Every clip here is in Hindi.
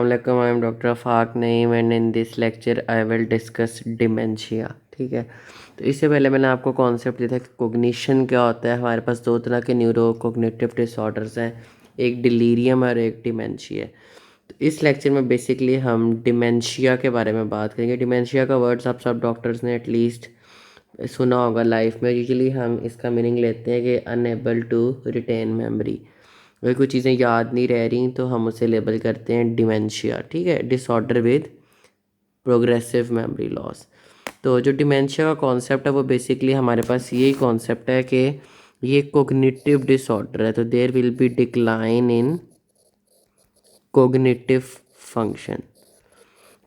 Assalamualaikum, I am Dr. Afaq Naeem and in this lecture I will discuss dementia। ठीक है, तो इससे पहले मैंने आपको कॉन्सेप्ट दिया था कि कोग्निशन क्या होता है। हमारे पास दो तरह के न्यूरो कोग्निटिव डिसऑर्डर्स हैं, एक डिलीरियम और एक डिमेंशिया। तो इस लेक्चर में बेसिकली हम डिमेंशिया के बारे में बात करेंगे। डिमेंशिया का वर्ड्स आप सब डॉक्टर्स ने एटलीस्ट सुना होगा लाइफ में। यूजुअली हम इसका मीनिंग लेते हैं कि अनएबल टू रिटेन मेमोरी, अगर कुछ चीज़ें याद नहीं रह रही तो हम उसे लेबल करते हैं डिमेंशिया। ठीक है, disorder with progressive memory loss. तो जो डिमेंशिया का कॉन्सेप्ट है वो बेसिकली हमारे पास यही कॉन्सेप्ट है कि ये कोग्निटिव डिसऑर्डर है, तो there will be decline in cognitive function.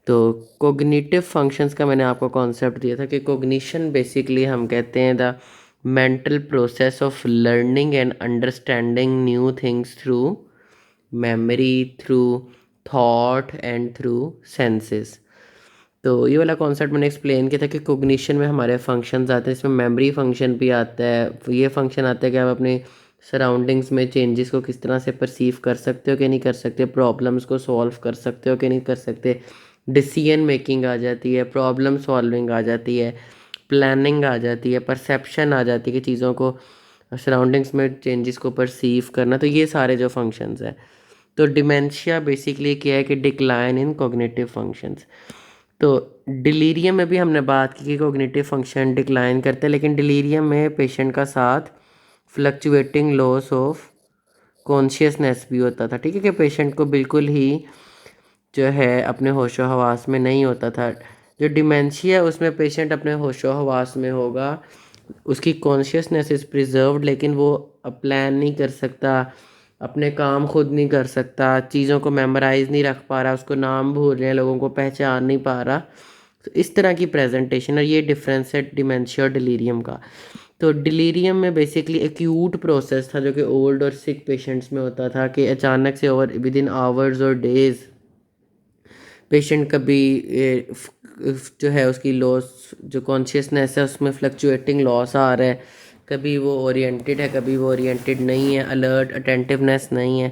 तो कोग्निटिव फंक्शंस का मैंने आपको कॉन्सेप्ट दिया था कि कोग्निशन बेसिकली हम कहते हैं the mental process of learning and understanding new things through memory, through thought and through senses. तो ये वाला कॉन्सेप्ट मैंने एक्सप्लेन किया था कि कोग्निशन में हमारे फंक्शंस आते हैं। इसमें मेमोरी फंक्शन भी आता है। ये फंक्शन आता है कि आप अपने सराउंडिंग्स में चेंजेस को किस तरह से परसीव कर सकते हो कि नहीं कर सकते, प्रॉब्लम्स को सॉल्व कर सकते हो कि नहीं कर सकते, डिसीजन मेकिंग आ जाती है, प्रॉब्लम सॉल्विंग आ जाती है, प्लानिंग आ जाती है, परसेप्शन आ जाती है कि चीज़ों को सराउंडिंग्स में चेंजेस को परसीव करना। तो ये सारे जो फंक्शंस हैं, तो डिमेंशिया बेसिकली क्या है कि डिक्लाइन इन कॉग्निटिव फंक्शंस। तो डिलीरियम में भी हमने बात की कि कॉग्निटिव फंक्शन डिक्लाइन करते हैं, लेकिन डिलीरियम में पेशेंट का साथ फ्लक्चुएटिंग लॉस ऑफ कॉन्शियसनेस भी होता था। ठीक है, कि पेशेंट को बिल्कुल ही जो है अपने होशो हवास में नहीं होता था। जो डिमेंशिया है उसमें पेशेंट अपने होशो हवास में होगा, उसकी कॉन्शियसनेस इज़ प्रिजर्व्ड, लेकिन वो प्लान नहीं कर सकता, अपने काम खुद नहीं कर सकता, चीज़ों को मेमोराइज नहीं रख पा रहा, उसको नाम भूल रहे हैं, लोगों को पहचान नहीं पा रहा। तो इस तरह की प्रेजेंटेशन, और ये डिफरेंस है डिमेंशिया और डिलीरियम का। तो डिलीरियम में बेसिकली एक्यूट प्रोसेस था जो कि ओल्ड और सिक पेशेंट्स में होता था कि अचानक से ओवर विद इन आवर्स और डेज पेशेंट कभी जो है उसकी लॉस, जो कॉन्शियसनेस है उसमें फ्लक्चुएटिंग लॉस आ रहा है, कभी वो ओरिएंटेड है, कभी वो ओरिएंटेड नहीं है, अलर्ट अटेंटिवनेस नहीं है,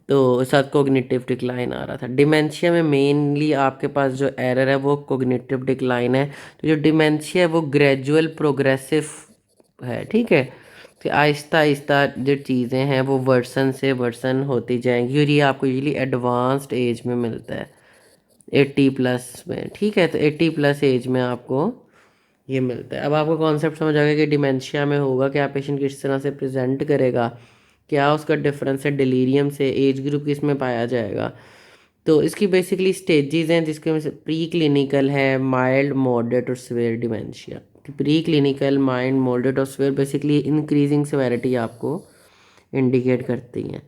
तो साथ कोग्निटिव डिक्लाइन आ रहा था। डिमेंशिया में मेनली आपके पास जो एरर है वो कोग्निटिव डिक्लाइन है। तो जो डिमेंशिया है वो ग्रेजुअल प्रोग्रेसिव है। ठीक है, फिर आहिस्ता आहिस्ता जो चीज़ें हैं वो वर्सन से वर्सन होती जाएंगी, और ये आपको यूजली एडवांस्ड एज में मिलता है, 80+ में। ठीक है, तो 80+ एज में आपको ये मिलता है। अब आपको कॉन्सेप्ट समझ आ गया कि डिमेंशिया में होगा क्या, पेशेंट किस तरह से प्रेजेंट करेगा, क्या उसका डिफरेंस है डिलीरियम से, एज ग्रुप किस में पाया जाएगा। तो इसकी बेसिकली स्टेजेस हैं, जिसके में से प्री क्लिनिकल है, माइल्ड, मॉडरेट और severe dementia. Pre clinical, mild, moderate और सिवियर बेसिकली इंक्रीजिंग सिवेरिटी आपको इंडिकेट करती हैं।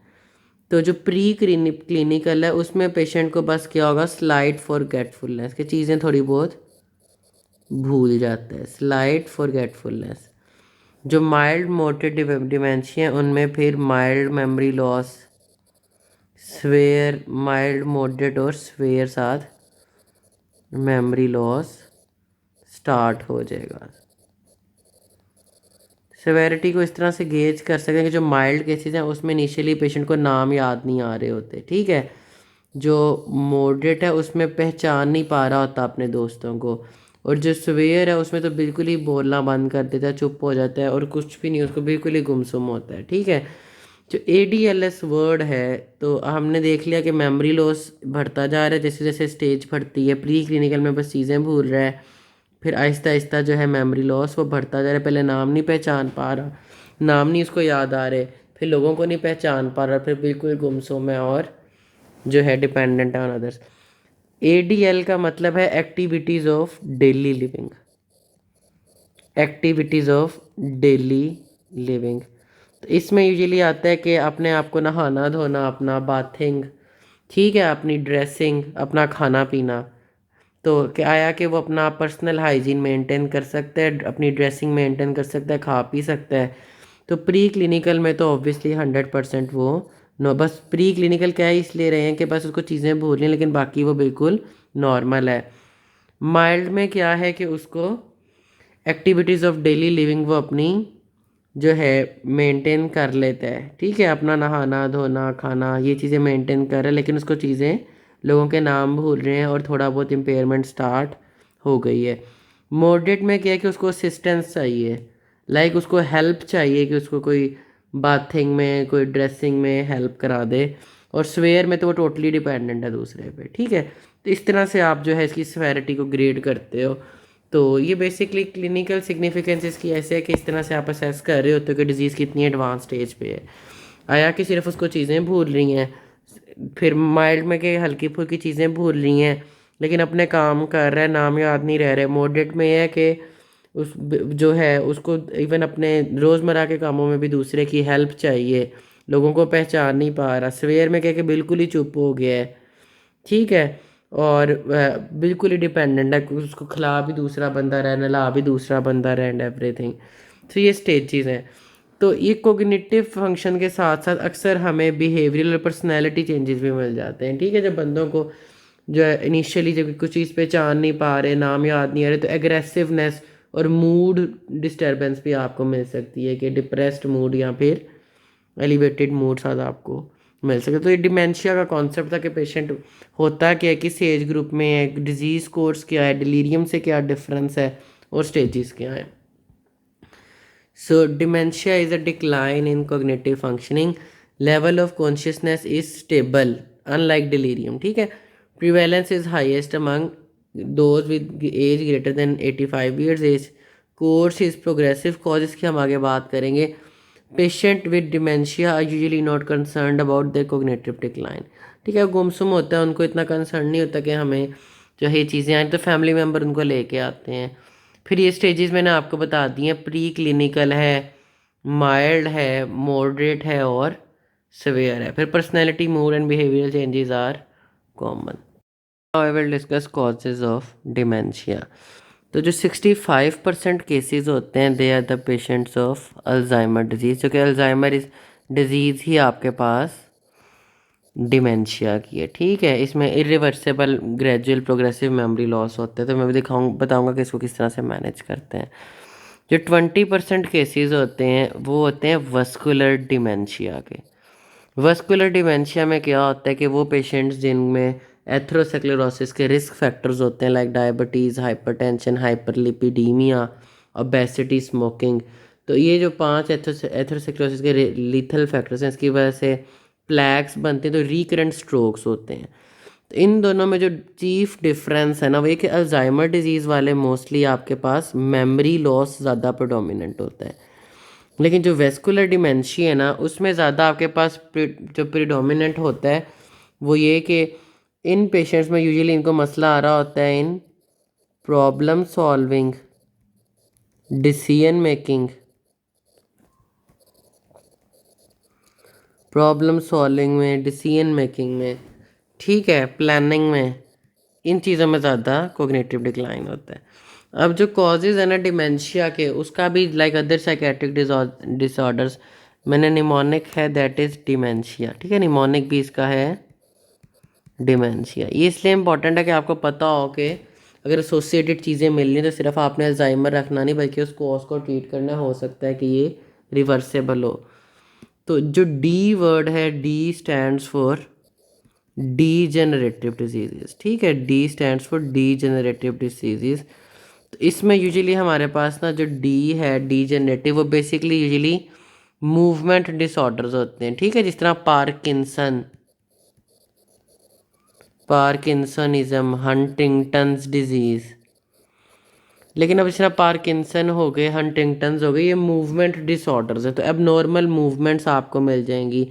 तो जो प्री क्लिनिकल है उसमें पेशेंट को बस क्या होगा, स्लाइट फॉरगेटफुलनेस, की चीज़ें थोड़ी बहुत भूल जाता है, स्लाइट फॉरगेटफुलनेस। जो माइल्ड मोटेड डिमेंशिया है उनमें फिर mild memory loss, swear, mild moderate और स्वेयर साथ मेमोरी लॉस स्टार्ट हो जाएगा। सेवेरिटी को इस तरह से गेज कर सकते हैं कि जो माइल्ड केसेस हैं उसमें इनिशियली पेशेंट को नाम याद नहीं आ रहे होते। ठीक है, जो मॉडरेट है उसमें पहचान नहीं पा रहा होता अपने दोस्तों को, और जो सवेयर है उसमें तो बिल्कुल ही बोलना बंद कर देता है, चुप हो जाता है और कुछ भी नहीं, उसको बिल्कुल ही गुमसुम होता है। ठीक है, जो ADLS वर्ड है, तो हमने देख लिया कि मेमोरी लॉस बढ़ता जा रहा है जैसे जैसे स्टेज बढ़ती है। प्री क्लिनिकल में बस चीज़ें भूल रहा है, फिर आहिस्ता आहिस्ता जो है मेमोरी लॉस वो बढ़ता जा रहा है। पहले नाम नहीं पहचान पा रहा, नाम नहीं उसको याद आ रहे, फिर लोगों को नहीं पहचान पा रहा, फिर बिल्कुल गुमसुम है और जो है डिपेंडेंट है ऑन अदर्स। ADL का मतलब है activities of daily living, activities of daily living. तो इसमें यूजुअली आता है कि अपने आप को नहाना धोना, अपना बाथिंग, ठीक है, अपनी ड्रेसिंग, अपना खाना पीना। तो क्या आया कि वो अपना पर्सनल हाइजीन मेंटेन कर सकता है, अपनी ड्रेसिंग मेंटेन कर सकता है, खा पी सकता है। तो प्री क्लिनिकल में तो ऑब्वियसली 100% वो नो, बस प्री क्लिनिकल क्या है इसलिए रहे हैं कि बस उसको चीज़ें भूल रही हैं, लेकिन बाकी वो बिल्कुल नॉर्मल है। माइल्ड में क्या है कि उसको एक्टिविटीज़ ऑफ डेली लिविंग वो अपनी जो है मेंटेन कर लेता है। ठीक है, अपना नहाना धोना खाना ये चीज़ें मेंटेन कर रहा है, लेकिन उसको चीज़ें लोगों के नाम भूल रहे हैं और थोड़ा बहुत इम्पेयरमेंट स्टार्ट हो गई है। मॉडरेट में क्या है कि उसको असिस्टेंस चाहिए, लाइक उसको हेल्प चाहिए कि उसको कोई बाथिंग में कोई ड्रेसिंग में हेल्प करा दे। और स्वेयर में तो वो टोटली डिपेंडेंट है दूसरे पे, ठीक है। तो इस तरह से आप जो है इसकी सेवेरिटी को ग्रेड करते हो। तो ये बेसिकली क्लिनिकल सिग्निफिकेंस इसकी ऐसे है कि इस तरह से आप असेस कर रहे होते हो कि डिज़ीज़ कितनी एडवांस स्टेज पे है। आया कि सिर्फ उसको चीज़ें भूल रही हैं, फिर माइल्ड में कि हल्की फुल्की चीज़ें भूल रही हैं लेकिन अपने काम कर रहा है, नाम याद नहीं रह रहे। मॉडरेट में यह है कि उस जो है उसको इवन अपने रोज़मर्रा के कामों में भी दूसरे की हेल्प चाहिए, लोगों को पहचान नहीं पा रहा। सवेयर में क्या कि बिल्कुल ही चुप हो गया है, ठीक है। और बिल्कुल ही डिपेंडेंट है, उसको खिला भी दूसरा बंदा रहा, नला भी दूसरा बंदा रहा एंड एवरीथिंग। तो ये स्टेजेस हैं। तो ये कोग्निटिव फंक्शन के साथ साथ अक्सर हमें बिहेवियरल और पर्सनैलिटी चेंजेस भी मिल जाते हैं, ठीक है। जब बंदों को जो है इनिशियली जब कुछ चीज़ पहचान नहीं पा रहे, नाम याद नहीं आ रहे, तो एग्रेसिवनेस और मूड डिस्टर्बेंस भी आपको मिल सकती है कि डिप्रेस्ड मूड या फिर एलिवेटेड मूड साथ आपको मिल सके। तो ये डिमेंशिया का कॉन्सेप्ट था कि पेशेंट होता क्या है, किस एज ग्रुप में है, डिजीज़ कोर्स क्या है, डिलीरियम से क्या डिफरेंस है और स्टेजेस क्या है। So dementia is a decline in cognitive functioning, level of consciousness is stable unlike delirium, ठीक है। Prevalence is highest among those with age greater than 85 years age. Course is progressive, causes की हम आगे बात करेंगे। Patient with dementia are usually not concern about their cognitive decline, ठीक है। गुमसुम होता है, उनको इतना कंसर्न नहीं होता कि हमें जो है ये चीज़ें आए, तो फैमिली मेम्बर उनको लेके आते हैं। फिर ये स्टेजेस मैंने आपको बता दी हैं, प्री क्लिनिकल है, माइल्ड है, मॉडरेट है और सिवियर है। फिर personality, mood and behavioural changes are common. Now I will discuss causes of dementia. तो जो 65% केसेस होते हैं they are the patients of Alzheimer disease, जो कि अल्जाइमर डिजीज़ ही आपके पास डिमेंशिया की है, ठीक है। इसमें irreversible gradual progressive memory loss होता है। तो मैं भी बताऊंगा कि इसको किस तरह से मैनेज करते हैं। जो 20% केसेस होते हैं वो होते हैं वस्कुलर डिमेंशिया के। वस्कुलर डिमेंशिया में क्या होता है कि वो पेशेंट्स जिनमें एथेरोस्क्लेरोसिस के रिस्क फैक्टर्स होते हैं, like diabetes, hypertension, hyperlipidaemia, obesity, smoking. तो ये जो 5 एथेरोस्क्लेरोसिस के लीथल फैक्टर्स हैं, इसकी वजह से प्लैक्स बनते हैं, तो रिकरेंट स्ट्रोक्स होते हैं। तो इन दोनों में जो चीफ डिफरेंस है ना वो ये कि अल्जाइमर डिजीज़ वाले मोस्टली आपके पास मेमोरी लॉस ज़्यादा प्रोडोमिनेंट होता है, लेकिन जो वेस्कुलर डिमेंशिया है ना उसमें ज़्यादा आपके पास जो प्रिडोमिनेंट होता है वो ये कि इन पेशेंट्स में यूजुअली इनको मसला आ रहा होता है in problem solving, decision making, problem solving में, डिसीजन मेकिंग में, ठीक है, प्लानिंग में, इन चीज़ों में ज़्यादा कोग्निटिव डिक्लाइन होता है। अब जो कॉजेज़ है ना डिमेंशिया के, उसका भी लाइक अदर साइकेट्रिक डिसऑर्डर्स, मैंने निमोनिक है दैट इज़ डिमेंशिया, ठीक है। निमोनिक भी इसका है डिमेंशिया। ये इसलिए इंपॉर्टेंट है कि आपको पता हो कि अगर एसोसिएटेड चीज़ें मिल रही तो सिर्फ आपने अल्जाइमर रखना नहीं बल्कि उस कॉज को ट्रीट करना, हो सकता है कि ये रिवर्सेबल हो। तो जो डी वर्ड है, D stands for degenerative disease, ठीक है। D stands for degenerative disease. तो इसमें यूजुअली हमारे पास ना जो डी है डीजेनरेटिव, वो बेसिकली यूजुअली मूवमेंट डिसऑर्डर्स होते हैं, ठीक है। जिस तरह पार्किंसनिज्म, हंटिंगटन्स डिजीज़। लेकिन अब इस तरह पार्किंसन हो गए, हंटिंगटन्स हो गए, ये मूवमेंट डिसऑर्डर्स है। तो अब नॉर्मल मूवमेंट्स आपको मिल जाएंगी,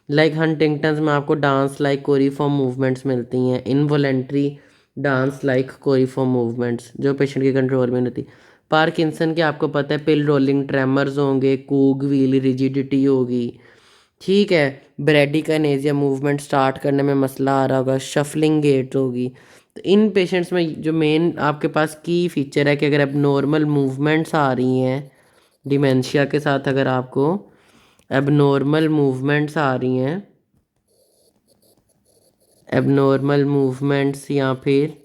लाइक हंटिंगटन्स में आपको डांस लाइक कोरीफॉर्म मूवमेंट्स मिलती हैं, इनवॉलेंट्री डांस लाइक कोरीफॉर्म मूवमेंट्स जो पेशेंट के कंट्रोल में नहीं होती। पार्किंसन के आपको पता है पिल रोलिंग ट्रेमर्स होंगे, कूग व्हील रिजिडिटी होगी, ठीक है। ब्रेडिकानेजिया, मूवमेंट स्टार्ट करने में मसला आ रहा होगा, शफलिंग गेट होगी। तो इन पेशेंट्स में जो मेन आपके पास की फीचर है कि अगर अब नॉर्मल मूवमेंट्स आ रही हैं डिमेंशिया के साथ, अगर आपको एबनॉर्मल मूवमेंट्स आ रही हैं, एबनॉर्मल मूवमेंट्स या फिर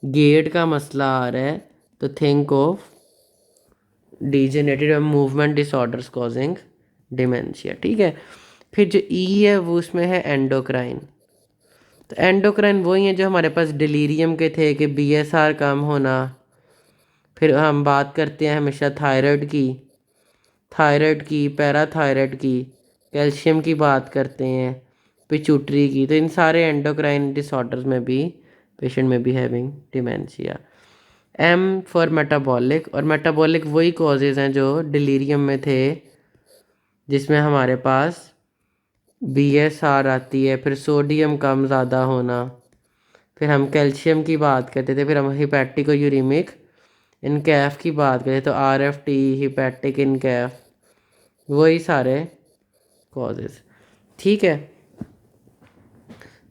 गेट का मसला आ रहा है, तो think of degenerative movement disorders causing dementia, ठीक है। फिर जो ई है वो उसमें है एंडोक्राइन। तो एंडोक्राइन वही हैं जो हमारे पास डिलीरियम के थे कि बीएसआर कम होना। फिर हम बात करते हैं हमेशा थायराइड की, पैराथायराइड की, कैल्शियम की बात करते हैं, पिट्यूटरी की। तो इन सारे एंडोक्राइन डिसऑर्डर्स में भी पेशेंट में भी having dementia. M for metabolic, और मेटाबॉलिक वही कॉजेज़ हैं जो डिलीरियम में थे, जिसमें हमारे पास बीएसआर आती है, फिर सोडियम कम ज़्यादा होना, फिर हम कैल्शियम की बात करते थे, फिर हम हिपैटिको यूरिमिक इनकैफ की बात करें तो आरएफटी, हिपैटिक इनकैफ, वही सारे कॉजेज़। ठीक है,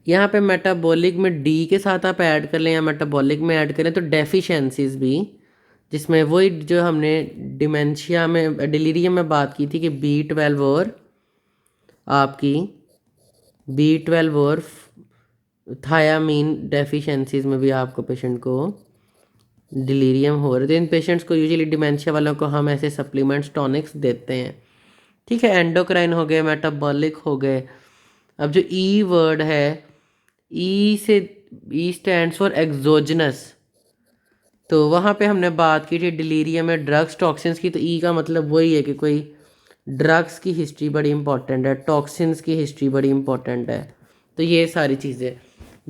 यहाँ पे मेटाबॉलिक में डी के साथ आप ऐड कर लें या मेटाबॉलिक में ऐड करें तो डेफिशिएंसीज भी, जिसमें वही जो हमने डिमेंशिया में डिलीरियम में बात की थी कि B12 और आपकी B12 और थायामीन डेफिशिएंसीज में भी आपको पेशेंट को डिलीरियम हो रहे थे। इन पेशेंट्स को यूजुअली डिमेंशिया वालों को हम ऐसे सप्लीमेंट्स टॉनिक्स देते हैं। ठीक है, एंडोक्राइन हो गए, मेटाबॉलिक हो गए। अब जो ई वर्ड है, ई स्टैंड्स फॉर एक्सोजनस। तो वहाँ पे हमने बात की थी डिलीरियम में ड्रग्स टॉक्सिन्स की, तो ई का मतलब वही है कि कोई ड्रग्स की हिस्ट्री बड़ी इंपॉर्टेंट है, टॉक्सिन्स की हिस्ट्री बड़ी इंपॉर्टेंट है। तो ये सारी चीज़ें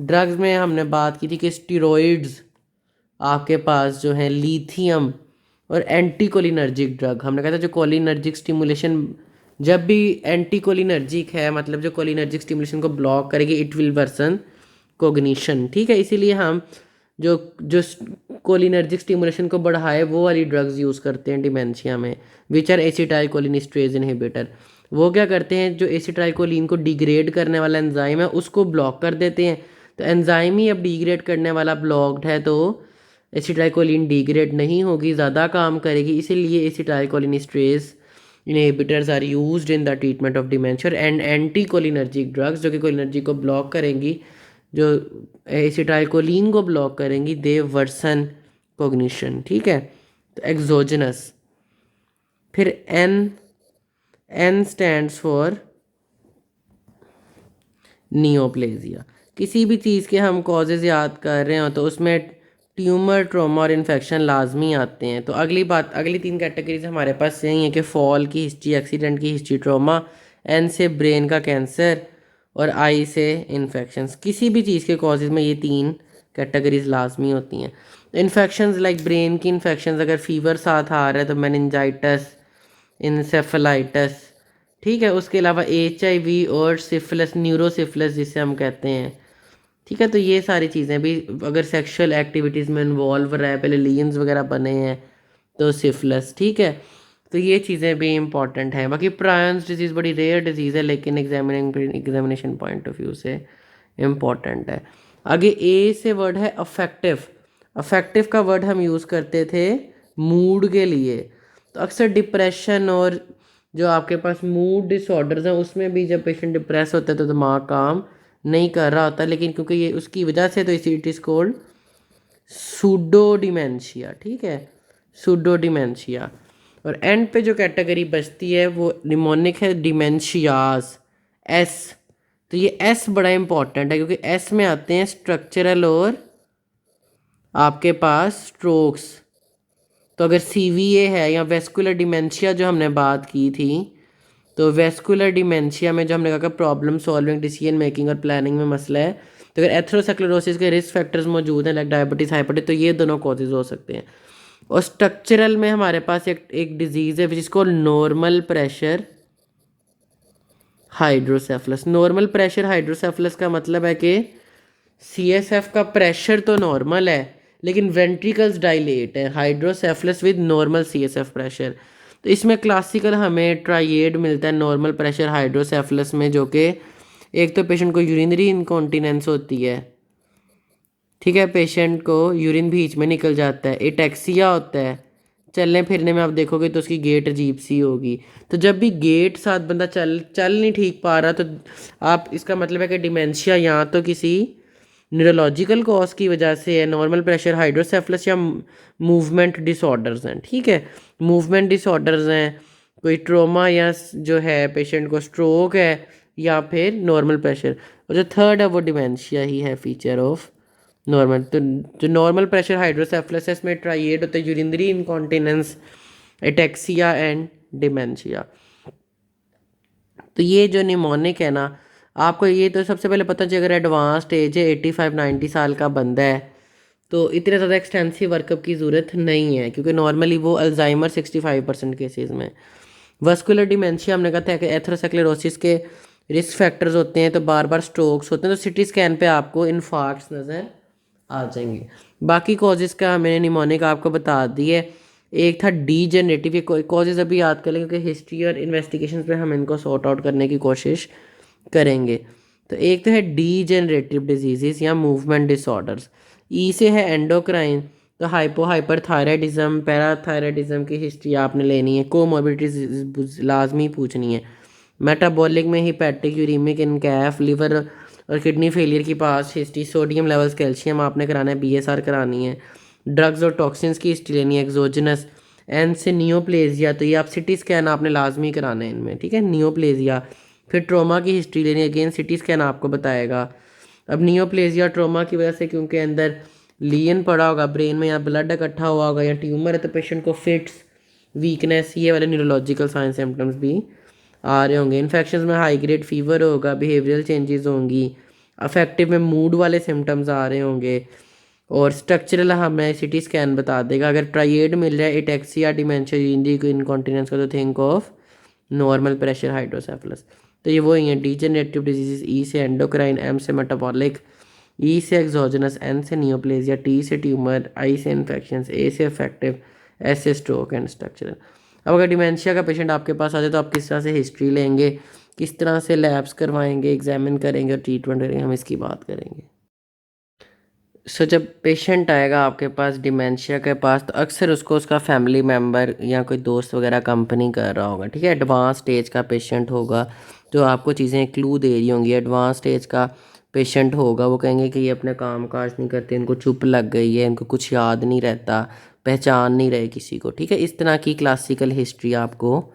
ड्रग्स में हमने बात की थी कि स्टीरॉइड्स आपके पास जो है लिथियम और एंटी कोलिनर्जिक ड्रग, हमने कहा था जो कोलिनर्जिक स्टिमुलेशन, जब भी एंटी कोलिनर्जिक है मतलब जो कोलिनर्जिक स्टिमुलेशन को ब्लॉक करेगी इट विल वर्सन कोग्निशन। ठीक है, इसीलिए हम जो जो कोलिनर्जिक स्टिमुलेशन को बढ़ाए वो वाली ड्रग्स यूज़ करते हैं डिमेंशिया में, विच आर एसिटाइलकोलिनेस्टरेज इनहिबिटर। वो क्या करते हैं, जो एसिटाइलकोलिन को डिग्रेड करने वाला एंजाइम है उसको ब्लॉक कर देते हैं। तो एंजाइम ही अब डिग्रेड करने वाला ब्लॉक्ड है तो एसिटाइलकोलिन डिग्रेड नहीं होगी, ज़्यादा काम करेगी, इसीलिए acetylcholinesterase inhibitors are used in the treatment of dementia. And anti cholinergic drugs जो कि कोलिनर्जिक को ब्लॉक करेंगी, जो एसिटाइलकोलिन को ब्लॉक करेंगी, दे वर्सन कोग्निशन। ठीक है, तो एक्सोजनस। फिर एन स्टैंड्स फॉर नियोप्लेजिया। किसी भी चीज़ के हम कॉजेज़ याद कर रहे हो तो उसमें ट्यूमर, ट्रॉमा और इन्फेक्शन लाजमी आते हैं। तो अगली 3 कैटेगरीज हमारे पास यही है कि फॉल की हिस्ट्री, एक्सीडेंट की हिस्ट्री, ट्रॉमा, एन से ब्रेन का कैंसर और आई से इन्फेक्शंस। किसी भी चीज़ के कॉजेज़ में ये 3 कैटेगरीज लाजमी होती हैं। इन्फेक्शंस लाइक ब्रेन की इन्फेक्शंस, अगर फीवर साथ आ रहा है तो मेनिंजाइटिस, इंसेफेलाइटिस। ठीक है, उसके अलावा HIV और सिफिलिस, न्यूरोसिफिलिस जिसे हम कहते हैं। ठीक है, तो ये सारी चीज़ें भी, अगर सेक्सुअल एक्टिविटीज़ में इन्वॉल्व रहा है, पहले लीजन्स वगैरह बने हैं तो सिफिलिस। ठीक है, तो ये चीज़ें भी इंपॉर्टेंट हैं। बाकी प्रायंस डिजीज़ बड़ी रेयर डिजीज़ है लेकिन एग्जामिनेशन पॉइंट ऑफ व्यू से इम्पॉर्टेंट है। आगे ए से वर्ड है अफेक्टिव। अफेक्टिव का वर्ड हम यूज़ करते थे मूड के लिए। तो अक्सर डिप्रेशन और जो आपके पास मूड डिसऑर्डर्स हैं उसमें भी जब पेशेंट डिप्रेस होता है तो दिमाग काम नहीं कर रहा होता, लेकिन क्योंकि ये उसकी वजह से तो it is called pseudo dementia. ठीक है, सूडो डिमेंशिया। और एंड पे जो कैटेगरी बचती है वो निमोनिक है, डिमेंशियाज, एस। तो ये एस बड़ा इंपॉर्टेंट है क्योंकि एस में आते हैं स्ट्रक्चरल और आपके पास स्ट्रोक्स। तो अगर CVA है या वेस्कुलर डिमेंशिया जो हमने बात की थी, तो वेस्कुलर डिमेंशिया में जो हमने कहा प्रॉब्लम सॉल्विंग, डिसीजन मेकिंग और प्लानिंग में मसला है, तो अगर एथेरोस्क्लेरोसिस के रिस्क फैक्टर्स मौजूद हैं लाइक डायबिटीज़, हाइपरटेंशन, तो ये दोनों कॉजेज हो सकते हैं। और स्ट्रक्चरल में हमारे पास एक डिजीज़ है जिसको normal pressure hydrocephalus. Normal pressure hydrocephalus का मतलब है कि CSF का प्रेशर तो नॉर्मल है लेकिन वेंट्रिकल्स डायलेट है, hydrocephalus with normal CSF pressure. तो इसमें क्लासिकल हमें ट्राइएड मिलता है नॉर्मल प्रेशर हाइड्रोसेफलस में, जो कि एक तो पेशेंट को यूरिनरी इनकॉन्टिनेंस होती है। ठीक है, पेशेंट को यूरिन बीच में निकल जाता है, एटेक्सिया होता है, चलने फिरने में आप देखोगे तो उसकी गेट अजीब सी होगी। तो जब भी गेट साथ बंदा चल नहीं ठीक पा रहा तो आप, इसका मतलब है कि डिमेंशिया या तो किसी न्यूरोलॉजिकल कॉज की वजह से है, नॉर्मल प्रेशर हाइड्रोसेफलस, या मूवमेंट डिसऑर्डर्स हैं। ठीक है, मूवमेंट डिसऑर्डर्स हैं, कोई ट्रोमा या जो है पेशेंट को स्ट्रोक है या फिर नॉर्मल प्रेशर, और जो थर्ड है वो डिमेंशिया ही है फीचर ऑफ नॉर्मल। तो जो नॉर्मल प्रेशर हाइड्रोसेफलस है इसमें ट्राइएड होता है, urinary incontinence, ataxia and dementia. तो ये जो निमोनिक है ना, आपको ये तो सबसे पहले पता चाहिए, अगर एडवांस स्टेज है 85-90 साल का बंदा है तो इतने ज़्यादा एक्सटेंसिव वर्कअप की ज़रूरत नहीं है, क्योंकि नॉर्मली वो अल्जाइमर 65% केसेस में। वस्कुलर डिमेंशिया हमने कहा था कि एथेरोस्क्लेरोसिस के रिस्क फैक्टर्स होते हैं, तो बार बार स्ट्रोक्स होते हैं, तो सिटी स्कैन पे आपको इन्फार्क्ट्स नज़र आ जाएंगे। बाकी कॉजेज़ का मैंने निमोनिक आपको बता दी है। एक था डीजेनरेटिव, ये कॉजेज़ अभी याद कर लेंगे, क्योंकि हिस्ट्री और इन्वेस्टिगेशन पे हम इनको सॉर्ट आउट करने की कोशिश करेंगे। तो एक तो है डीजेनरेटिव डिजीज़ या मूवमेंट डिसऑर्डर्स। ई से है एंडोक्राइन, तो हाइपरथायराइडिज्म, पैराथायराइडिज्म की हिस्ट्री आपने लेनी है, कोमॉर्बिडिटीज लाजमी पूछनी है। मेटाबॉलिक में हिपैटिक, यूरिमिक, इनकैफ, लिवर और किडनी फेलियर की पास हिस्ट्री, सोडियम लेवल्स, कैल्शियम आपने कराना है, बीएसआर करानी है। ड्रग्स और टॉक्सिन्स की हिस्ट्री लेनी है, एक्सोजनस। एन से नियोप्लेजिया, तो ये आप सिटी स्कैन आपने लाजमी कराना है इनमें, ठीक है, नियोप्लेजिया। फिर ट्रोमा की हिस्ट्री लेनी है, अगेन सिटी स्कैन आपको बताएगा। अब नियोप्लेजिया ट्रोमा की वजह से, क्योंकि अंदर लीन पड़ा होगा ब्रेन में, या ब्लड इकट्ठा हुआ होगा, या ट्यूमर है, तो पेशेंट को फिट्स, वीकनेस, ये वाले न्यूरोलॉजिकल साइन सिम्टम्स भी आ रहे होंगे। इन्फेक्शन में हाई ग्रेड फीवर होगा, बिहेवियरल चेंजेस होंगी, अफेक्टिव में मूड वाले सिम्टम्स आ रहे होंगे, और स्ट्रक्चरल हमें सिटी स्कैन बता देगा। अगर ट्राइएड मिल जाए, एटेक्सिया, डिमेंशिया, यूरिनरी इनकॉन्टिनेंस का, तो think of normal pressure hydrocephalus. तो ये वही है डीजेनरेटिव डिजीज। ई से एंडोक्राइन, एम से मेटाबॉलिक, ई से एक्सोजनस, एन से नियोप्लेजिया, टी से ट्यूमर, आई से इन्फेक्शन, ए से अफेक्टिव, एस से स्ट्रोक एंड स्ट्रक्चरल। अब अगर डिमेंशिया का पेशेंट आपके पास आ जाए तो आप किस तरह से हिस्ट्री लेंगे, किस तरह से लैब्स करवाएंगे, एग्जामिन करेंगे और ट्रीटमेंट करेंगे, हम इसकी बात करेंगे। सो जब पेशेंट आएगा आपके पास डिमेंशिया के पास, तो अक्सर उसको उसका फैमिली मेम्बर या कोई दोस्त वगैरह कंपनी कर रहा होगा, ठीक है। एडवांस स्टेज का पेशेंट होगा जो आपको चीज़ें क्लू दे रही होंगी। एडवांस स्टेज का पेशेंट होगा, वो कहेंगे कि ये अपने काम काज नहीं करते, इनको चुप लग गई है, इनको कुछ याद नहीं रहता, पहचान नहीं रहे किसी को, ठीक है। इस तरह की क्लासिकल हिस्ट्री आपको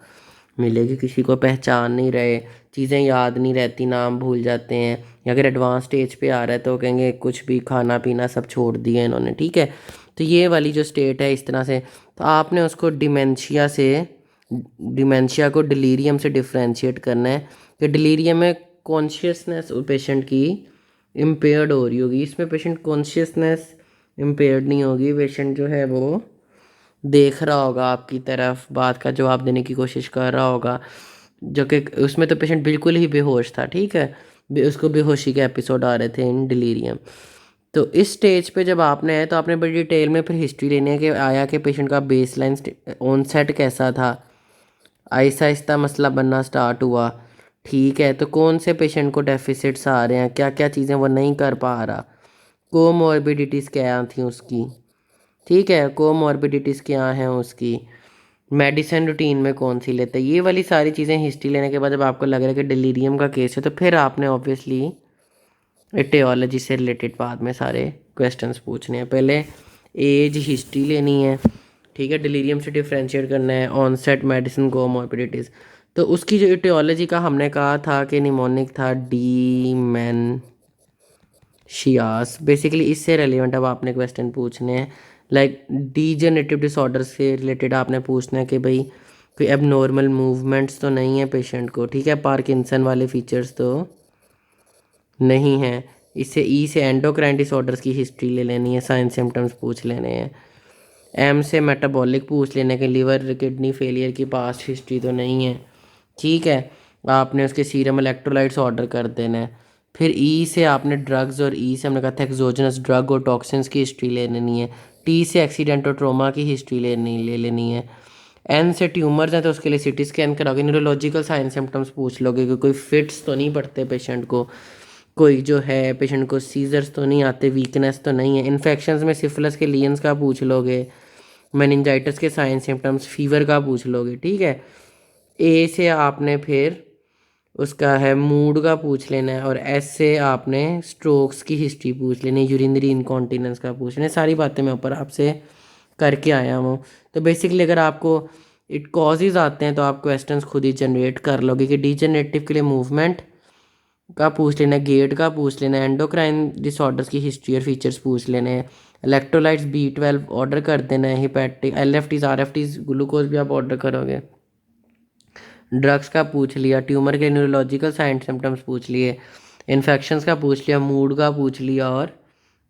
मिलेगी, किसी को पहचान नहीं रहे, चीज़ें याद नहीं रहती, नाम भूल जाते हैं, या अगर एडवांस स्टेज पे आ रहा है तो कहेंगे कुछ भी खाना पीना सब छोड़ दिया इन्होंने, ठीक है। तो ये वाली जो स्टेट है इस तरह से, तो आपने उसको डिमेंशिया को डिलीरियम से डिफ्रेंशिएट करना है कि डिलीरियम में कॉन्शियसनेस पेशेंट की इम्पेयर्ड हो रही होगी, इसमें पेशेंट कॉन्शियसनेस इम्पेयर्ड नहीं होगी, पेशेंट जो है वो देख रहा होगा आपकी तरफ, बात का जवाब देने की कोशिश कर रहा होगा, जो कि उसमें तो पेशेंट बिल्कुल ही बेहोश था, ठीक है, उसको बेहोशी के एपिसोड आ रहे थे इन डिलीरियम। तो इस स्टेज पे जब आपने आए तो आपने बड़ी डिटेल में फिर हिस्ट्री लेनी है कि आया कि पेशेंट का बेसलाइन ऑनसेट कैसा था, आहिस्ता आहिस्ता मसला बनना स्टार्ट हुआ, ठीक है। तो कौन से पेशेंट को डेफिसिट्स आ रहे हैं, क्या क्या चीज़ें वो नहीं कर पा रहा, कोमॉर्बिडिटीज़ क्या थी उसकी, ठीक है, कोमॉर्बिडिटीज़ क्या हैं उसकी, मेडिसिन रूटीन में कौन सी लेते हैं, ये वाली सारी चीज़ें हिस्ट्री लेने के बाद जब आपको लग रहा है कि डिलीरियम का केस है, तो फिर आपने ऑब्वियसली एटियोलॉजी से रिलेटेड बाद में सारे क्वेश्चंस पूछने हैं। पहले एज हिस्ट्री लेनी है, ठीक है, डिलीरियम से डिफ्रेंशिएट करना है, ऑनसेट, मेडिसिन, कोमॉर्बिडिटीज़। तो उसकी जो एटियोलॉजी का हमने कहा था कि निमोनिक था डीमेंशियास, बेसिकली इससे रेलिवेंट अब आपने क्वेश्चन पूछने हैं, लाइक डीजेनरेटिव डिसऑर्डर से रिलेटेड आपने पूछना है कि भाई कोई एबनॉर्मल मूवमेंट्स तो नहीं है पेशेंट को, ठीक है, पार्किंसन वाले फीचर्स तो नहीं है। इससे ई से एंडोक्राइन डिसऑर्डर्स की हिस्ट्री ले लेनी है, साइन सिम्टम्स पूछ लेने हैं। एम से मेटाबॉलिक पूछ लेने के, लिवर किडनी फेलियर की पास्ट हिस्ट्री तो नहीं है, ठीक है, आपने उसके सीरम इलेक्ट्रोलाइट्स ऑर्डर कर देना है। फिर ई से आपने ड्रग्स, और ई से हमने कहा था एक्सोजनस ड्रग और टॉक्सिन्स की हिस्ट्री ले लेनी है। टी से एक्सीडेंट और ट्रोमा की हिस्ट्री ले लेनी है। एन से ट्यूमर्स हैं तो उसके लिए सिटी स्कैन कराओगे, न्यूरोलॉजिकल साइन सिम्टम्स पूछ लोगे कि कोई फिट्स तो नहीं पड़ते पेशेंट को, कोई जो है पेशेंट को सीजर्स तो नहीं आते, वीकनेस तो नहीं है। इन्फेक्शंस में सिफिलिस के लियंस का पूछ लोगे, मेनिंजाइटिस के साइन सिम्टम्स, फीवर का पूछ लोगे, ठीक है। ए से आपने फिर उसका है मूड का पूछ लेना है, और एस से आपने स्ट्रोक्स की हिस्ट्री पूछ लेनी है, यूरिनरी इनकॉन्टिनेंस का पूछ लेना है। सारी बातें मैं ऊपर आपसे करके आया हूँ। तो बेसिकली अगर आपको इट कॉजेज आते हैं तो आप क्वेश्चंस खुद ही जनरेट कर लोगे कि डीजेनरेटिव के लिए मूवमेंट, का पूछ लेना है, गेट का पूछ लेना है, एंडोक्राइन डिसऑर्डर्स की हिस्ट्री और फीचर्स पूछ लेने हैं, इलेक्ट्रोलाइट्स B12 ऑर्डर कर देना है, हिपैटिक LFTs RFTs ग्लूकोज भी आप ऑर्डर करोगे, ड्रग्स का पूछ लिया, ट्यूमर के न्यूरोलॉजिकल साइन सिम्टम्स पूछ लिए, इन्फेक्शंस का पूछ लिया, मूड का पूछ लिया और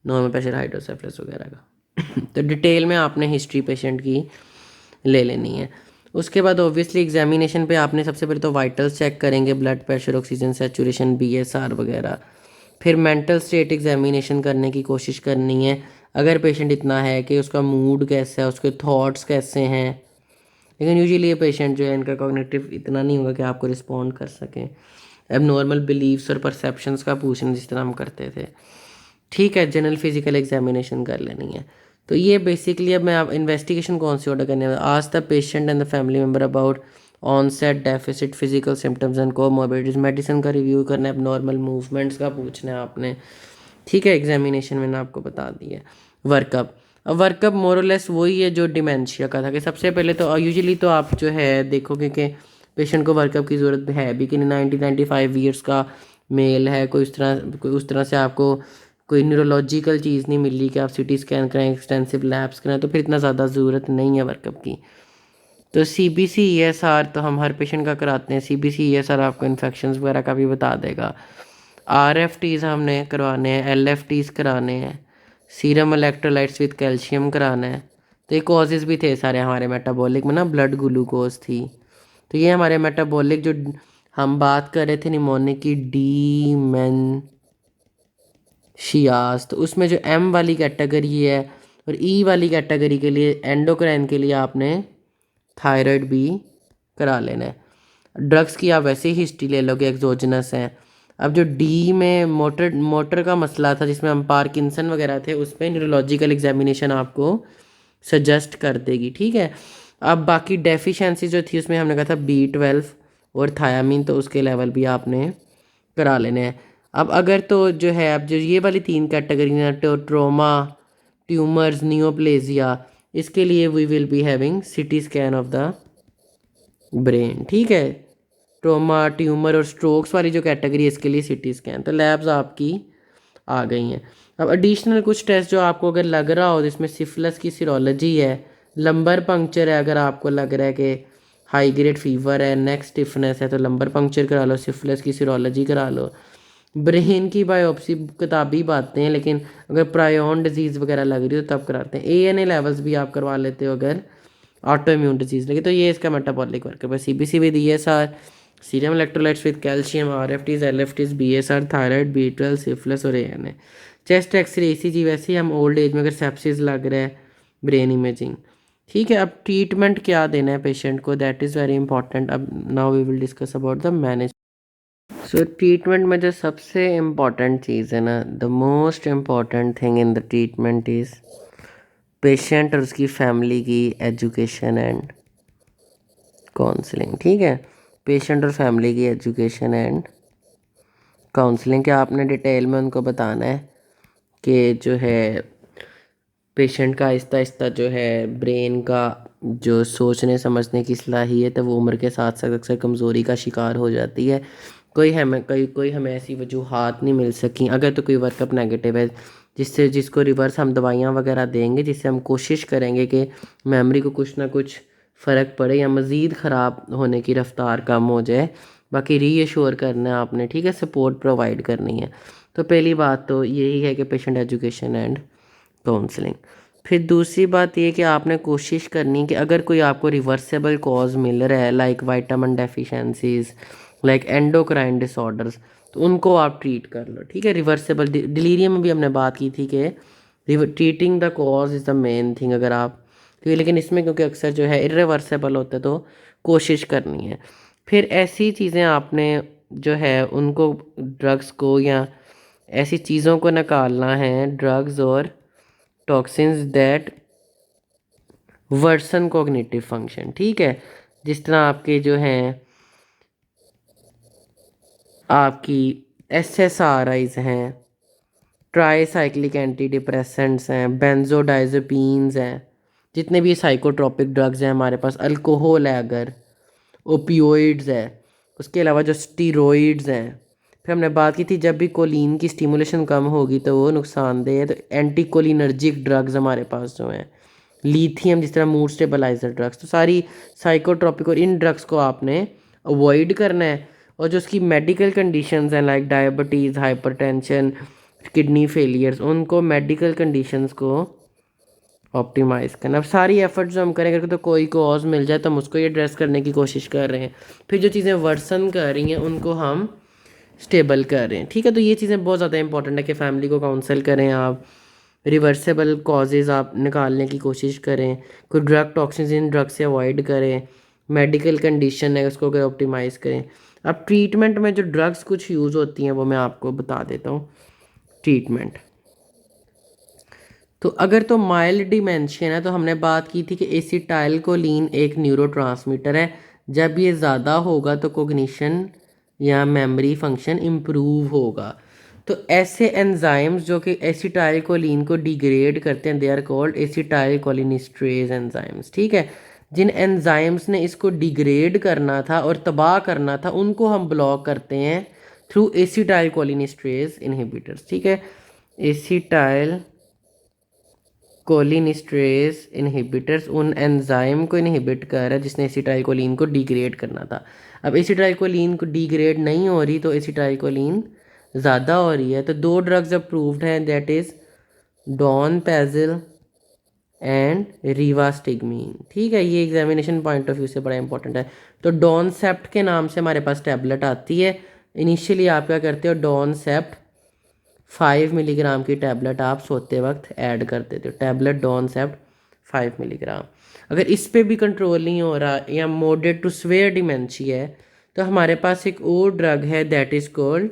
नॉर्मल प्रेशर हाइड्रोसेफलस वगैरह का। तो डिटेल में आपने हिस्ट्री पेशेंट की ले लेनी है। उसके बाद ऑब्वियसली एग्जामिनेशन पे आपने सबसे पहले तो वाइटल्स चेक करेंगे, blood pressure, oxygen saturation, BSR वगैरह। फिर मेंटल स्टेट एग्जामिनेशन करने की कोशिश करनी है, अगर पेशेंट इतना है कि उसका मूड कैसा है, उसके थॉट्स कैसे हैं। लेकिन यूजुअली ये पेशेंट जो है इनका कॉग्निटिव इतना नहीं होगा कि आपको रिस्पॉन्ड कर सकें। अब नॉर्मल बिलीव्स और परसेप्शंस का पूछना जिस तरह हम करते थे, ठीक है। जनरल फिजिकल एग्जामिनेशन कर लेनी है। तो ये बेसिकली अब मैं आप इन्वेस्टिगेशन कौन सी ऑर्डर करने वाला, ask the patient and the family member about onset deficit physical symptoms and comorbidities, medicine का रिव्यू करना है, अब नॉर्मल मूवमेंट्स का पूछना है आपने, ठीक है। एग्जामिनेशन मैंने आपको बता दिया। वर्कअप, अब वर्कअप मोरलेस वही है जो डिमेंशिया का था कि सबसे पहले तो यूजुअली तो आप जो है देखोगे कि पेशेंट को वर्कअप की ज़रूरत है भी कि 90-95 ईयर्स का मेल है, कोई उस तरह से आपको कोई न्यूरोलॉजिकल चीज़ नहीं मिल रही कि आप CT स्कैन कराएं, एक्सटेंसिव लैब्स कराएं, तो फिर इतना ज़्यादा ज़रूरत नहीं है वर्कअप की। तो CBC ESR तो हम हर पेशेंट का कराते हैं। CBC ESR आपको इन्फेक्शंस वगैरह का भी बता देगा। RFTs हमने करवाने हैं, LFTs कराने हैं, सीरम इलेक्ट्रोलाइट्स विद कैल्शियम कराना है। तो ये कॉजेज़ भी थे सारे हमारे मेटाबॉलिक में ना, ब्लड ग्लूकोज थी। तो ये हमारे मेटाबॉलिक जो हम बात कर रहे थे निमोनिक की, शियास, तो उसमें जो M वाली कैटेगरी है और E वाली कैटेगरी के लिए एंडोक्राइन के लिए आपने थायराइड भी करा लेना है। ड्रग्स की आप वैसे ही हिस्ट्री ले लोगे, एक्सोजनस है। अब जो D में मोटर मोटर का मसला था जिसमें हम पार्किंसन वगैरह थे, उसमें न्यूरोलॉजिकल एग्जामिनेशन आपको सजेस्ट कर देगी, ठीक है। अब बाकी डेफिशिएंसी जो थी उसमें हमने कहा था B12 और थायामीन, तो उसके लेवल भी आपने करा लेने हैं। अब अगर तो जो है अब जो ये वाली 3 कैटेगरी हैं, तो ट्रोमा, ट्यूमर्स, नियोप्लेजिया, इसके लिए we will be having CT scan of the brain, ठीक है। ट्रोमा, ट्यूमर और स्ट्रोक्स वाली जो कैटेगरी है इसके लिए CT स्कैन, तो लैब्स आपकी आ गई हैं। अब एडिशनल कुछ टेस्ट जो आपको अगर लग रहा हो, जिसमें सिफिलिस की सीरोलॉजी है, लंबर पंक्चर है, अगर आपको लग रहा है कि हाई ग्रेड फीवर है, नेक स्टिफनेस है, तो लंबर पंक्चर करा लो, सिफिलिस की सीरोलॉजी करा लो। ब्रेन की बायोप्सी किताबी बातें हैं, लेकिन अगर प्रायोन डिजीज़ वगैरह लग रही हो तब कराते हैं। ANA लेवल्स भी आप करवा लेते हो अगर ऑटो इम्यून डिजीज़ लगे, तो ये इसका मेटाबॉलिक वर्कअप है। CBC with ESR, serum electrolytes with calcium, RFTs LFTs BSR, thyroid B12, syphilis और ANA। चेस्ट एक्सरे ECG वैसे ही हम ओल्ड एज में अगर सेप्सिस लग रहा है, ब्रेन इमेजिंग, ठीक है। अब ट्रीटमेंट क्या देना है पेशेंट को, दैट इज़ वेरी इंपॉर्टेंट। अब now we will discuss about the manage. So treatment में जो सबसे इम्पॉर्टेंट चीज़ है ना, the most important thing in the treatment is patient और उसकी फैमिली की एजुकेशन एंड काउंसलिंग, ठीक है। पेशेंट और फैमिली की एजुकेशन एंड काउंसलिंग, क्या आपने डिटेल में उनको बताना है कि जो है पेशेंट का आहिस्ता आहिस्ता जो है ब्रेन का जो सोचने समझने की सलाहियत है वो उम्र के साथ साथ अक्सर कमज़ोरी का शिकार हो जाती है। कोई हमें ऐसी वजूहात नहीं मिल सकी, अगर तो कोई वर्कअप नेगेटिव है जिसको रिवर्स हम दवाइयाँ वगैरह देंगे, जिससे हम कोशिश करेंगे कि मेमोरी को कुछ ना कुछ फ़र्क पड़े या मज़ीद ख़राब होने की रफ्तार कम हो जाए। बाकी रीअश्योर करना है आपने, ठीक है, सपोर्ट प्रोवाइड करनी है। तो पहली बात तो यही है कि पेशेंट एजुकेशन एंड काउंसलिंग। फिर दूसरी बात ये कि आपने कोशिश करनी कि अगर कोई आपको रिवर्सेबल कॉज मिल रहा है, like vitamin deficiencies, like endocrine disorders, तो उनको आप ट्रीट कर लो, ठीक है। रिवर्सेबल डिलीरियम में भी हमने बात की थी कि treating the cause is the main thing, अगर आप, क्योंकि लेकिन इसमें क्योंकि अक्सर जो है इरिवर्सेबल होता है तो कोशिश करनी है। फिर ऐसी चीज़ें आपने जो है उनको ड्रग्स को या ऐसी चीज़ों को निकालना है, ड्रग्स और toxins that worsen cognitive function, ठीक है। जिस तरह आपके जो हैं आपकी SSRIs हैं, ट्राईसाइक्लिक एंटी डिप्रेसेंट्स हैं, बेंजोडाइजेपीन्स हैं, जितने भी साइकोट्रोपिक ड्रग्स हैं हमारे पास, अल्कोहल है, अगर ओपियोइड्स है, उसके अलावा जो स्टीरॉइड्स हैं, फिर हमने बात की थी जब भी कोलिन की स्टिमुलेशन कम होगी तो वो नुकसानदेह है। तो एंटी कोलिनर्जिक ड्रग्स हमारे पास जो हैं, लिथियम, जिस तरह मूड स्टेबलाइजर ड्रग्स, तो सारी साइकोट्रॉपिक और इन ड्रग्स को आपने अवॉइड करना है। और जो उसकी मेडिकल कंडीशंस हैं like diabetes, hypertension, kidney failures, उनको मेडिकल कंडीशंस को ऑप्टिमाइज़ करना। अब सारी एफर्ट्स जो हम करेंगे तो कोई कॉज मिल जाए तो हम उसको ये एड्रेस करने की कोशिश कर रहे हैं। फिर जो चीज़ें वर्सन कर रही हैं उनको हम स्टेबल कर रहे हैं। ठीक है, तो ये चीज़ें बहुत ज़्यादा इंपॉर्टेंट है कि फैमिली को काउंसल करें आप, रिवर्सेबल कॉजेज़ आप निकालने की कोशिश करें, कोई ड्रग टॉक्सिन्स इन ड्रग से अवॉइड करें, मेडिकल कंडीशन है उसको ऑप्टिमाइज़ करें। अब ट्रीटमेंट में जो ड्रग्स कुछ यूज़ होती हैं वो मैं आपको बता देता हूँ। ट्रीटमेंट तो अगर तो माइल्ड डिमेंशिया है तो हमने बात की थी कि एसिटाइलकोलिन एक न्यूरोट्रांसमीटर है। जब ये ज़्यादा होगा तो कोग्निशन या मेमोरी फंक्शन इम्प्रूव होगा। तो ऐसे एंजाइम्स जो कि एसिटाइलकोलिन को डिग्रेड करते हैं, दे आर कॉल्ड एसिटाइलकोलिनेस्ट्रेज एंजाइम्स। ठीक है, जिन एंजाइम्स ने इसको डिग्रेड करना था और तबाह करना था उनको हम ब्लॉक करते हैं थ्रू एसिटाइलकोलिनेस्ट्रेज इनहिबिटर्स। ठीक है, एसिटाइल कोलिनेस्ट्रेज इनहिबिटर्स उन एंजाइम को इनहिबिट कर रहा है जिसने एसिटाइलकोलिन को डिग्रेड करना था। अब एसिटाइलकोलिन को डिग्रेड नहीं हो रही तो एसिटाइलकोलिन ज़्यादा हो रही है। तो दो ड्रग्स अप्रूव्ड हैं, दैट इज़ डोनपेजिल एंड रिवास्टिगमीन। ठीक है, ये एग्जामिनेशन पॉइंट ऑफ व्यू से बड़ा इंपॉर्टेंट है। तो डॉनसेप्ट के नाम से हमारे पास टैबलेट आती है। इनिशियली आप क्या करते हो, डॉनसेप्ट 5 मिलीग्राम की टैबलेट आप सोते वक्त ऐड कर देते हो, टैबलेट डॉनसेप्ट 5 मिलीग्राम। अगर इस पे भी कंट्रोल नहीं हो रहा या मॉडरेट टू स्वेयर डिमेंशिया है तो हमारे पास एक और ड्रग है दैट इज़ कॉल्ड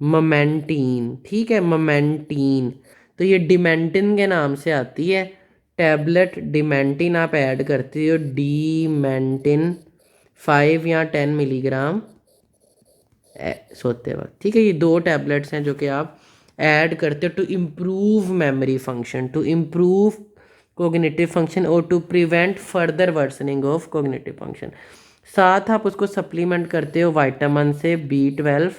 मोमेंटीन। ठीक है, मोमेंटीन तो ये डिमेंटिन के नाम से आती है। टैबलेट डिमेंटिन आप ऐड करते हो, डिमेंटिन 5 या 10 मिलीग्राम सोते वक्त। ठीक है, ये दो टैबलेट्स हैं जो कि आप ऐड करते हो to improve memory function, to improve cognitive function और to prevent further worsening of cognitive function. साथ आप उसको सप्लीमेंट करते हो विटामिन से, B12,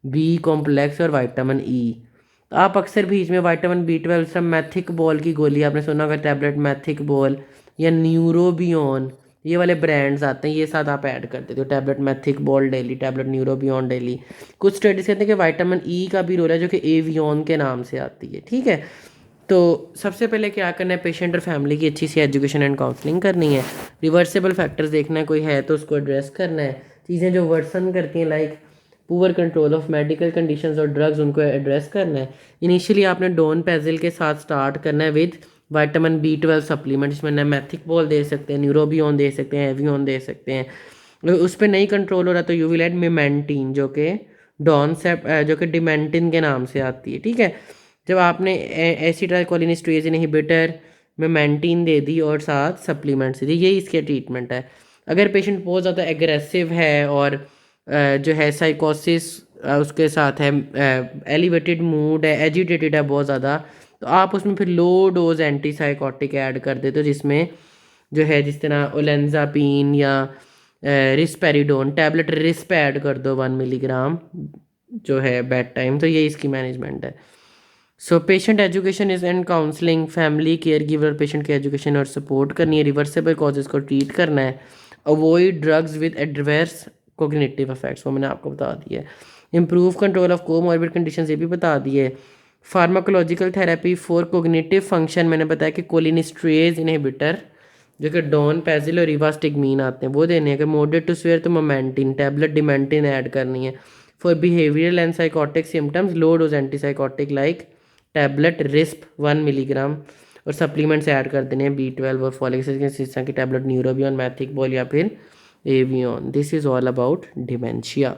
बी कॉम्प्लेक्स और विटामिन ई। तो आप अक्सर बीच में विटामिन B12 सब मैथिक बॉल की गोली आपने सुना होगा, टैबलेट मैथिक बॉल या न्यूरोबियन, ये वाले ब्रांड्स आते हैं, ये साथ आप ऐड कर देते हो, tablet mythic ball daily, tablet Neurobion daily. कुछ स्टडीज कहते हैं कि विटामिन ई का भी रोल है जो कि एवियन के नाम से आती है। ठीक है, तो सबसे पहले क्या करना है, पेशेंट और फैमिली की अच्छी सी एजुकेशन एंड काउंसलिंग करनी है। रिवर्सेबल फैक्टर्स देखना है, कोई है तो उसको एड्रेस करना है। चीज़ें जो वर्सन करती हैं like poor control of medical conditions और ड्रग्स, उनको एड्रेस करना है। इनिशियली आपने डोनपेजिल के साथ स्टार्ट करना है विद विटामिन B12 सप्लीमेंट, इसमें मैथिक बॉल दे सकते हैं, न्यूरोबियन दे सकते हैं, एवियन दे सकते हैं। अगर उस पर नहीं कंट्रोल हो रहा तो यू विल ऐड मोमेंटीन जो कि डॉनसेप जो कि डिमेंटिन के नाम से आती है। ठीक है, जब आपने एसिटाइलकोलिनेस्ट्रेज इनहिबिटर मोमेंटीन दे दी और साथ सप्लीमेंट्स दी, यही इसके ट्रीटमेंट है। अगर पेशेंट बहुत ज़्यादा एग्रेसिव है और जो है साइकोसिस उसके साथ है, एलिवेटेड मूड है, एजिटेटेड है बहुत ज़्यादा, तो आप उसमें फिर लो डोज एंटीसाइकोटिक ऐड कर देते हो, जिसमें जो है जिस तरह ओलेंजापिन या रिस्पेरिडोन टैबलेट रिस्प ऐड कर दो 1 मिलीग्राम जो है बेड टाइम। तो ये इसकी मैनेजमेंट है। So patient education is and counselling, family care giver patient की एजुकेशन और सपोर्ट करनी है, रिवर्सेबल कॉजेज़ को ट्रीट करना है, avoid drugs with adverse cognitive effects, वो मैंने आपको बता दिया है। Improve control of comorbid condition ये भी बता दिए। Pharmacological therapy for cognitive function मैंने बताया कि कोलिनेस्ट्रेज इनहिबिटर जो कि डोनपेजिल और रिवास्टिगमीन आते हैं वो देने हैं। अगर मॉडरेट टू स्वेयर तो मोमेंटिन, टैबलेट डिमेंटिन ऐड करनी है। For behavioural and psychotic symptoms low dose antipsychotic like tablet Risp 1 milligram और सप्लीमेंट्स ऐड कर देने हैं B12 और फॉलिक एसिड की टैबलेट न्यूरोबियन, मैथिक बॉल या फिर Evion. This is all about dementia.